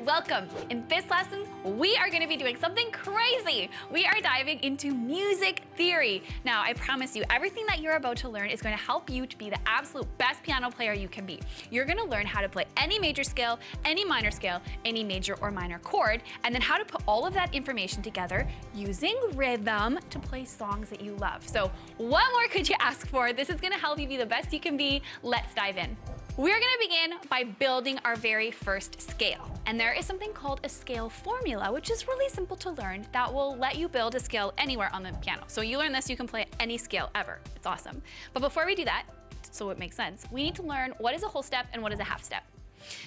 welcome. In this lesson, we are going to be doing something crazy. We are diving into music theory. Now, I promise you, everything that you're about to learn is going to help you to be the absolute best piano player you can be. You're going to learn how to play any major scale, any minor scale, any major or minor chord, and then how to put all of that information together using rhythm to play songs that you love. So what more could you ask for? This is going to help you be the best you can be. Let's dive in. We're gonna begin by building our very first scale. And there is something called a scale formula, which is really simple to learn that will let you build a scale anywhere on the piano. So you learn this, you can play any scale ever. It's awesome. But before we do that, so it makes sense, we need to learn what is a whole step and what is a half step.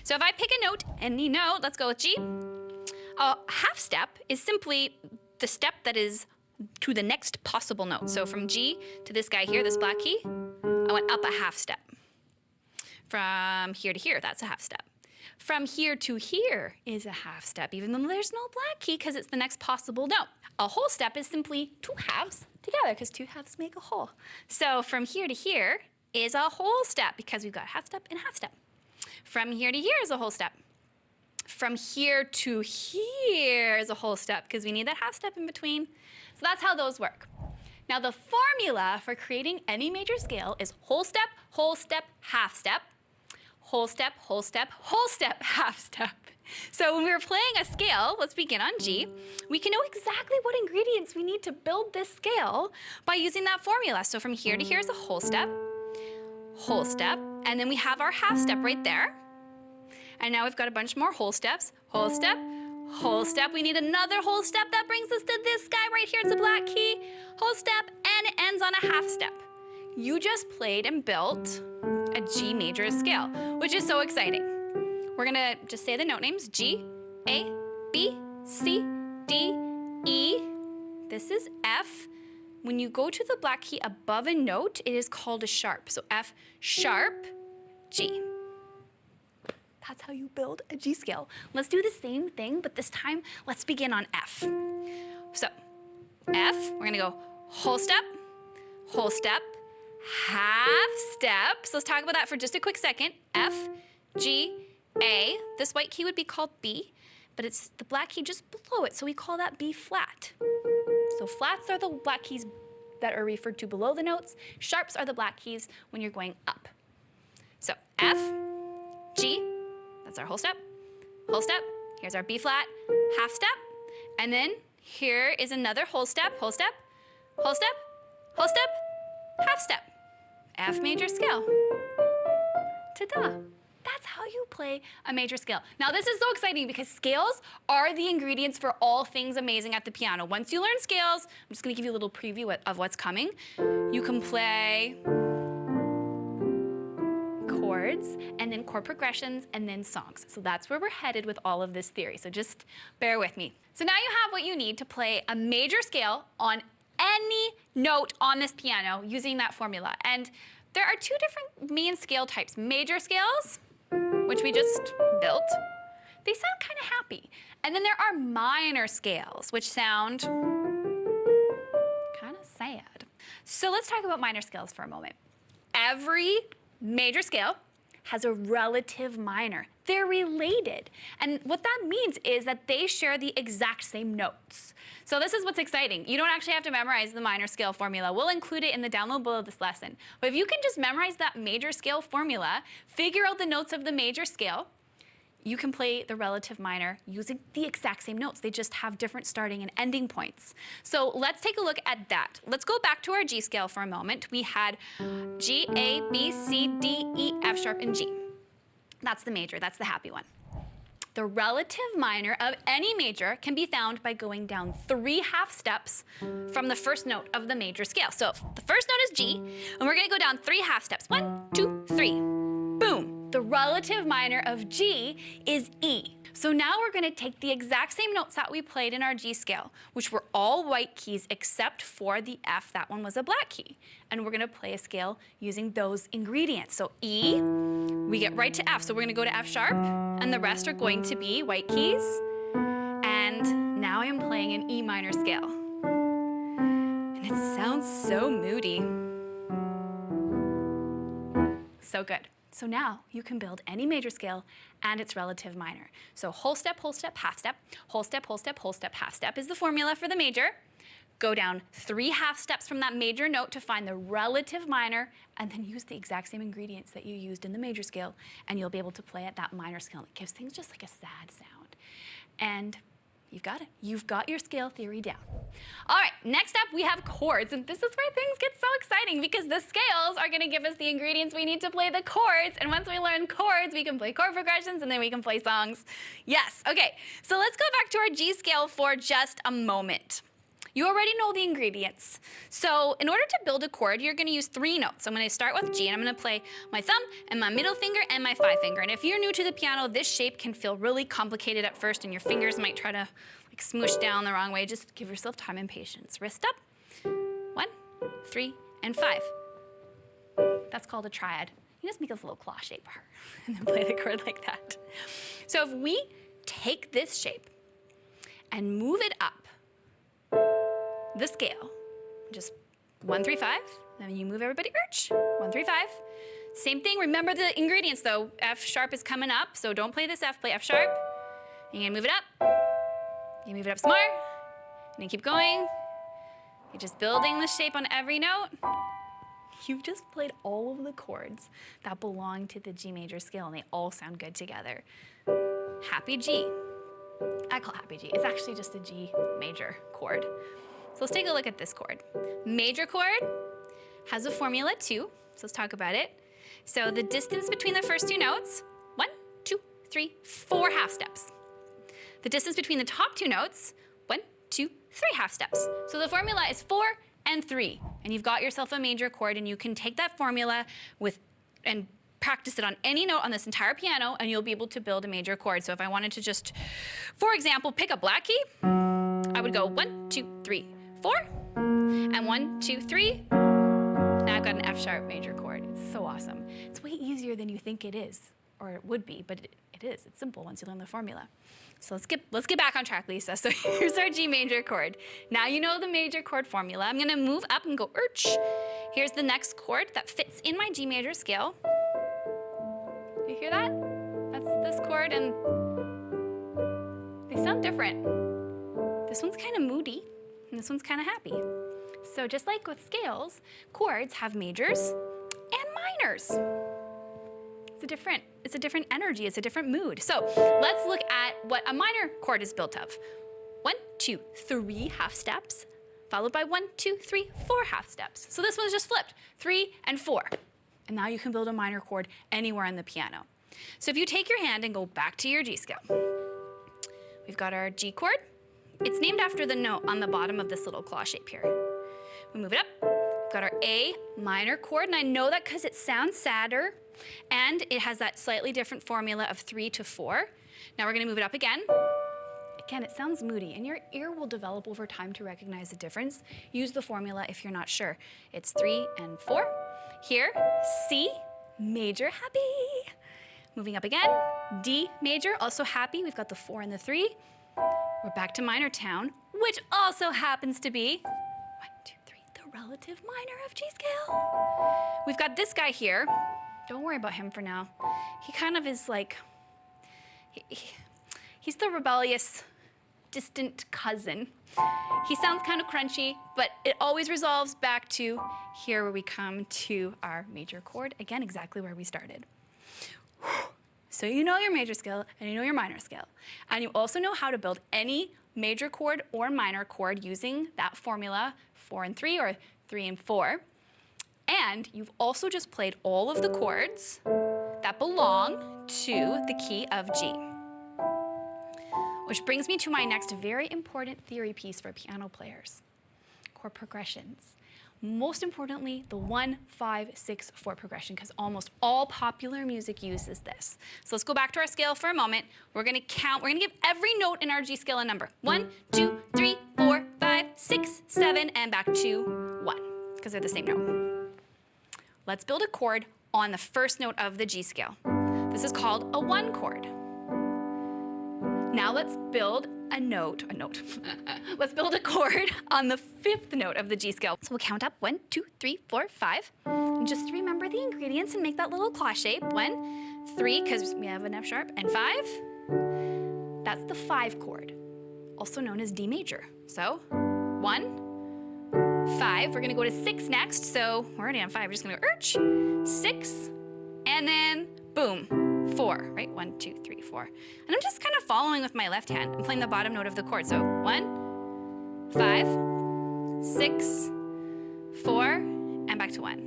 So if I pick a note, any note, let's go with G. A half step is simply the step that is to the next possible note. So from G to this guy here, this black key, I went up a half step. From here to here, that's a half step. From here to here is a half step, even though there's no black key because it's the next possible note. A whole step is simply two halves together because two halves make a whole. So from here to here is a whole step because we've got half step and half step. From here to here is a whole step. From here to here is a whole step because we need that half step in between. So that's how those work. Now the formula for creating any major scale is whole step, half step, whole step, whole step, whole step, half step. So when we were playing a scale, let's begin on G, we can know exactly what ingredients we need to build this scale by using that formula. So from here to here is a whole step, and then we have our half step right there. And now we've got a bunch more whole steps, whole step, whole step. We need another whole step. That brings us to this guy right here. It's a black key, whole step, and it ends on a half step. You just played and built a G major scale, which is so exciting. We're gonna just say the note names: G, A, B, C, D, E. This is F. When you go to the black key above a note, it is called a sharp. So F sharp, G. That's how you build a G scale. Let's do the same thing, but this time, let's begin on F. So F, we're gonna go whole step, half step. So let's talk about that for just a quick second. F, G, A. This white key would be called B, but it's the black key just below it, so we call that B flat. So flats are the black keys that are referred to below the notes. Sharps are the black keys when you're going up. So F, G, that's our whole step. Here's our B flat, half step, and then here is another whole step, half step. F major scale. Ta-da! That's how you play a major scale. Now this is so exciting because scales are the ingredients for all things amazing at the piano. Once you learn scales, I'm just gonna give you a little preview of what's coming. You can play chords, and then chord progressions, and then songs. So that's where we're headed with all of this theory. So just bear with me. So now you have what you need to play a major scale on any note on this piano using that formula. And there are two different main scale types. Major scales, which we just built, they sound kind of happy. And then there are minor scales, which sound kind of sad. So let's talk about minor scales for a moment. Every major scale has a relative minor. They're related. And what that means is that they share the exact same notes. So this is what's exciting. You don't actually have to memorize the minor scale formula. We'll include it in the download below this lesson. But if you can just memorize that major scale formula, figure out the notes of the major scale, you can play the relative minor using the exact same notes. They just have different starting and ending points. So let's take a look at that. Let's go back to our G scale for a moment. We had G, A, B, C, D, E, F sharp, and G. That's the major, that's the happy one. The relative minor of any major can be found by going down 3 half steps from the first note of the major scale. So the first note is G, and we're gonna go down 3 half steps. 1, 2, 3, boom. The relative minor of G is E. So now we're gonna take the exact same notes that we played in our G scale, which were all white keys except for the F, that one was a black key. And we're gonna play a scale using those ingredients. So E, we get right to F. So we're gonna go to F sharp, and the rest are going to be white keys. And now I'm playing an E minor scale. And it sounds so moody. So good. So now you can build any major scale and its relative minor. So whole step, half step, whole step, half step is the formula for the major. Go down 3 half steps from that major note to find the relative minor, and then use the exact same ingredients that you used in the major scale, and you'll be able to play at that minor scale. It gives things just like a sad sound. And you've got it. You've got your scale theory down. All right, next up we have chords, and this is where things get so exciting because the scales are gonna give us the ingredients we need to play the chords, and once we learn chords, we can play chord progressions, and then we can play songs. Yes, okay, so let's go back to our G scale for just a moment. You already know the ingredients. So in order to build a chord, you're gonna use 3 notes. I'm gonna start with G, and I'm gonna play my thumb and my middle finger and my 5 finger. And if you're new to the piano, this shape can feel really complicated at first, and your fingers might try to like smoosh down the wrong way. Just give yourself time and patience. Wrist up, 1, 3, and 5. That's called a triad. You just make this little claw shape and then play the chord like that. So if we take this shape and move it up the scale, just 1, 3, 5, then you move everybody, 1, 3, 5. Same thing, remember the ingredients though. F sharp is coming up, so don't play this F, play F sharp. And you move it up, you move it up some more, and you keep going. You're just building the shape on every note. You've just played all of the chords that belong to the G major scale, and they all sound good together. Happy G. I call happy G. It's actually just a G major chord. So let's take a look at this chord. Major chord has a formula 2, so let's talk about it. So the distance between the first 2 notes, 1, 2, 3, 4 half steps. The distance between the top 2 notes, 1, 2, 3 half steps. So the formula is 4 and 3, and you've got yourself a major chord, and you can take that formula and practice it on any note on this entire piano, and you'll be able to build a major chord. So if I wanted to just, for example, pick a black key, I would go 1, 2, 3, 4, and 1, 2, 3. Now I've got an F sharp major chord. It's so awesome. It's way easier than you think it is, or it would be, but it is. It's simple once you learn the formula. So let's get back on track, Lisa. So here's our G major chord. Now you know the major chord formula. I'm gonna move up and go arch. Here's the next chord that fits in my G major scale. You hear that? That's this chord, and they sound different. This one's kind of moody, and this one's kind of happy. So just like with scales, chords have majors and minors. It's a different energy, it's a different mood. So let's look at what a minor chord is built of. 1, 2, 3 half steps, followed by 1, 2, 3, 4 half steps. So this one's just flipped, 3 and 4. And now you can build a minor chord anywhere on the piano. So if you take your hand and go back to your G scale, we've got our G chord. It's named after the note on the bottom of this little claw shape here. We move it up, we've got our A minor chord, and I know that because it sounds sadder, and it has that slightly different formula of 3 to 4. Now we're gonna move it up again. Again, it sounds moody, and your ear will develop over time to recognize the difference. Use the formula if you're not sure. It's 3 and 4. Here, C major, happy. Moving up again, D major, also happy. We've got the 4 and the 3. We're back to minor town, which also happens to be 1, 2, 3, the relative minor of G scale. We've got this guy here. Don't worry about him for now. He kind of is like, he's the rebellious, distant cousin. He sounds kind of crunchy, but it always resolves back to here where we come to our major chord. Again, exactly where we started. So you know your major scale and you know your minor scale. And you also know how to build any major chord or minor chord using that formula, 4 and 3 or 3 and 4. And you've also just played all of the chords that belong to the key of G. Which brings me to my next very important theory piece for piano players, chord progressions. Most importantly, the 1, 5, 6, 4 progression, because almost all popular music uses this. So let's go back to our scale for a moment. We're gonna count, we're gonna give every note in our G scale a number. 1, 2, 3, 4, 5, 6, 7, and back to 1, because they're the same note. Let's build a chord on the first note of the G scale. This is called a 1 chord. Now let's build a note. Let's build a chord on the 5th note of the G scale. So we'll count up 1, 2, 3, 4, 5, Just remember the ingredients and make that little claw shape. 1, 3, because we have an F sharp, and 5. That's the 5 chord, also known as D major. So 1, 5. We're gonna go to 6 next. So we're already on 5. We're just gonna go 6, and then boom, 4, right? 1, 2, 3, 4. And I'm just kind of following with my left hand. I'm playing the bottom note of the chord. So 1, 5, 6, 4, and back to 1.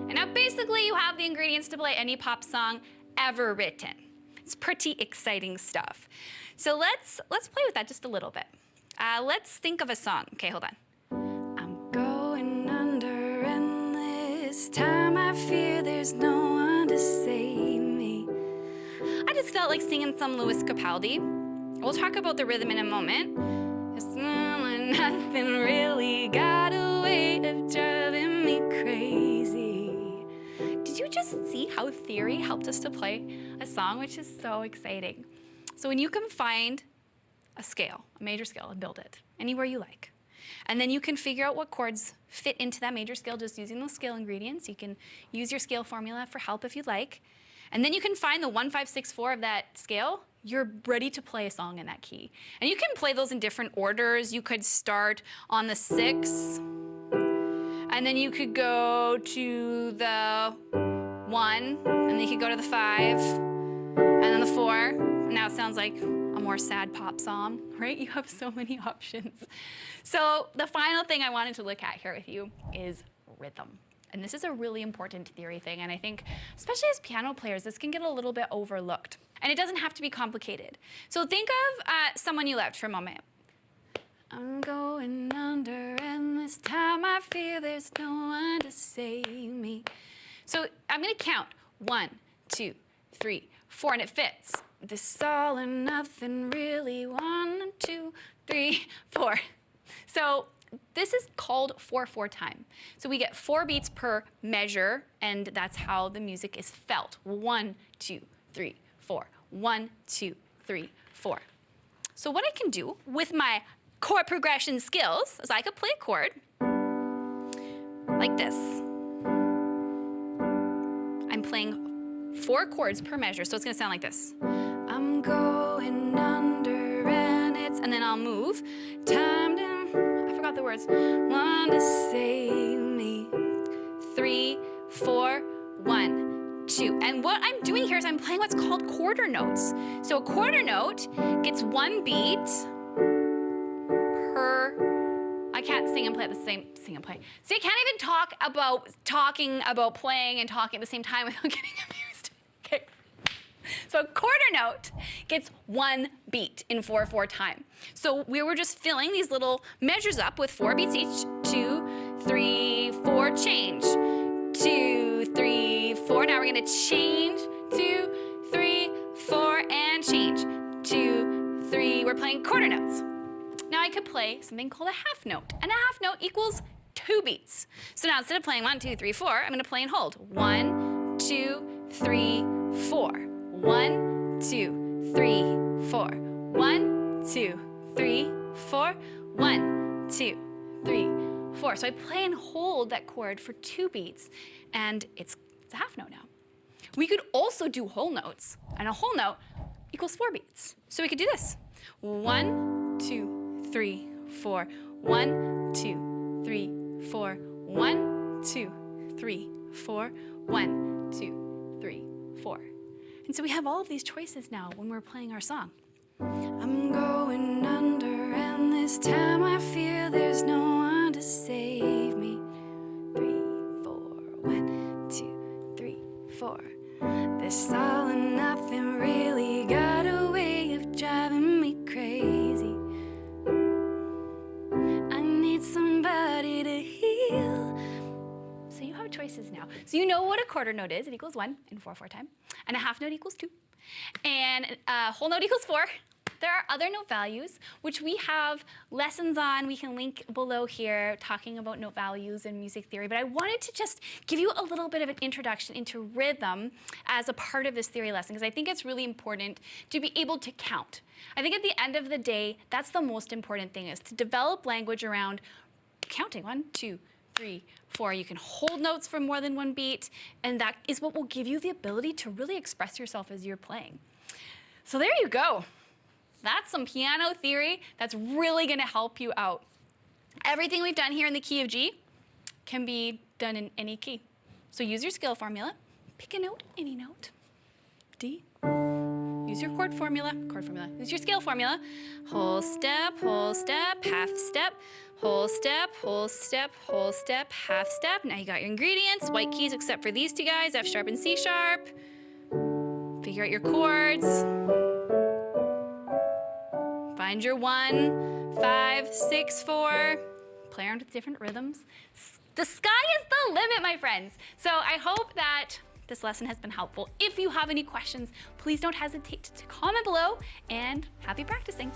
And now basically you have the ingredients to play any pop song ever written. It's pretty exciting stuff. So let's play with that just a little bit. Let's think of a song. Okay, hold on. I'm going under, and this time I fear there's no one to save me. I just felt like singing some Louis Capaldi. We'll talk about the rhythm in a moment. It's nothing really got a way of driving me crazy. Did you just see how theory helped us to play a song, which is so exciting? So when you can find a scale, a major scale, and build it anywhere you like, and then you can figure out what chords fit into that major scale just using those scale ingredients. You can use your scale formula for help if you'd like. And then you can find the 1, 5, 6, 4 of that scale. You're ready to play a song in that key. And you can play those in different orders. You could start on the 6, and then you could go to the 1, and then you could go to the 5, and then the 4. Now it sounds like a more sad pop song, right? You have so many options. So the final thing I wanted to look at here with you is rhythm. And this is a really important theory thing, and I think, especially as piano players, this can get a little bit overlooked. And it doesn't have to be complicated. So think of someone you loved for a moment. I'm going under, and this time I fear there's no one to save me. So I'm gonna count 1, 2, 3, 4, and it fits. This all or nothing really, 1, 2, 3, 4. So this is called 4/4 time. So we get 4 beats per measure, and that's how the music is felt. 1, 2, 3, 4. 1, 2, 3, 4. So what I can do with my chord progression skills is I could play a chord like this. I'm playing 4 chords per measure, so it's gonna sound like this. I'm going under, and then I'll move. Time to, I forgot the words. 1 to save me. 3, 4, 1, 2. And what I'm doing here is I'm playing what's called quarter notes. So a quarter note gets 1 beat per, I can't sing and play at the same, sing and play. See, I can't even talk about talking about playing and talking at the same time without getting confused. Okay. So a quarter note gets 1 beat in 4/4 time. So we were just filling these little measures up with 4 beats each. 2, 3, 4, change. 2, 3, 4. Now we're gonna change. 2, 3, 4, and change. 2, 3. We're playing quarter notes. Now I could play something called a half note, and a half note equals 2 beats. So now instead of playing 1, 2, 3, 4, I'm gonna play and hold. 1, 2, 3, 4. 1, 2, 3, 4. 1, 2, 3, 4. 1, 2, 3, 4. So I play and hold that chord for 2 beats, and it's a half note now. We could also do whole notes, and a whole note equals 4 beats. So we could do this. 1, 2, 3, 4. 1, 2, 3, 4. 1, 2, 3, 4. 1, 2, 3, 4. And so we have all of these choices now when we're playing our song. I'm going under, and this time I fear there's no one to save me. 3, 4, 1, 2, 3, 4. This all or nothing really got a way of driving me crazy. I need somebody to heal. So you have choices now. So you know what a quarter note is. It equals 1 in 4/4 time. And a half note equals 2. And a whole note equals 4. There are other note values, which we have lessons on. We can link below here talking about note values and music theory. But I wanted to just give you a little bit of an introduction into rhythm as a part of this theory lesson, because I think it's really important to be able to count. I think at the end of the day, that's the most important thing, is to develop language around counting. 1, 2, 3, 4. You can hold notes for more than one beat, and that is what will give you the ability to really express yourself as you're playing. So there you go. That's some piano theory that's really gonna help you out. Everything we've done here in the key of G can be done in any key. So use your scale formula, pick a note, any note, D. Use your chord formula, use your scale formula. Whole step, half step, whole step, half step. Now you got your ingredients, white keys except for these two guys, F sharp and C sharp. Figure out your chords. Find your 1, 5, 6, 4. Play around with different rhythms. The sky is the limit, my friends. So I hope that this lesson has been helpful. If you have any questions, please don't hesitate to comment below, and happy practicing.